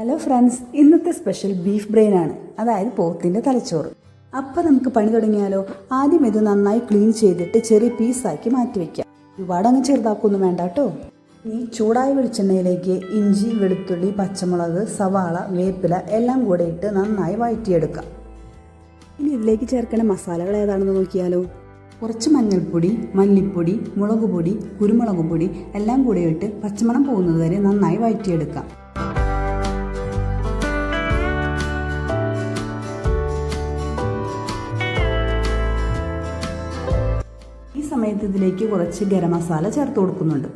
Hello friends, ഇന്നത്തെ special beef brain ആണ്, അതായത് പോത്തിൻ്റെ തലച്ചോറ്. അപ്പം നമുക്ക് പണി തുടങ്ങിയാലോ? ആദ്യം ഇത് നന്നായി ക്ലീൻ ചെയ്തിട്ട് ചെറിയ പീസാക്കി മാറ്റി വയ്ക്കാം. ഒരുപാട് അങ്ങ് ചെറുതാക്കൊന്നും വേണ്ട കേട്ടോ. ഇനി ചൂടായ വെളിച്ചെണ്ണയിലേക്ക് ഇഞ്ചി, വെളുത്തുള്ളി, പച്ചമുളക്, സവാള, വേപ്പില എല്ലാം കൂടെ ഇട്ട് നന്നായി വഴറ്റിയെടുക്കാം. ഇനി ഇതിലേക്ക് ചേർക്കേണ്ട മസാലകൾ ഏതാണെന്ന് നോക്കിയാലോ? കുറച്ച് മഞ്ഞൾപ്പൊടി, മല്ലിപ്പൊടി, മുളക് പൊടി, കുരുമുളക് പൊടി എല്ലാം കൂടെ ഇട്ട് പച്ചമണം പോകുന്നത് വരെ നന്നായി വഴറ്റിയെടുക്കാം. ഈ സമയത്ത് ഇതിലേക്ക് കുറച്ച് ഗരം മസാല ചേർത്ത് കൊടുക്കുന്നുണ്ട്.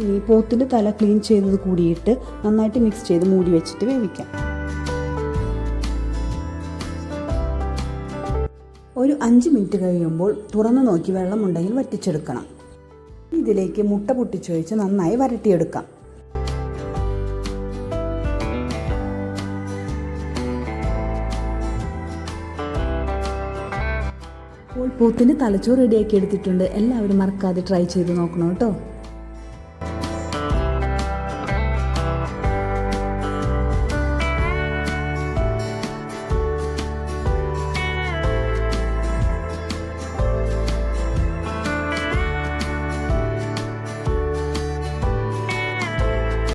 ഇനി പോത്തിൻ്റെ തല ക്ലീൻ ചെയ്തത് കൂടിയിട്ട് നന്നായിട്ട് മിക്സ് ചെയ്ത് മൂടി വെച്ചിട്ട് വേവിക്കാം. ഒരു 5 മിനിറ്റ് കഴിയുമ്പോൾ തുറന്നു നോക്കി വെള്ളമുണ്ടെങ്കിൽ വറ്റിച്ചെടുക്കണം. ഇതിലേക്ക് മുട്ട പൊട്ടിച്ചൊഴിച്ച് നന്നായി വരട്ടിയെടുക്കാം. പോത്തിൻ്റെ തലച്ചോറ് റെഡിയാക്കി എടുത്തിട്ടുണ്ട്. എല്ലാവരും മറക്കാതെ ട്രൈ ചെയ്ത് നോക്കണം കേട്ടോ.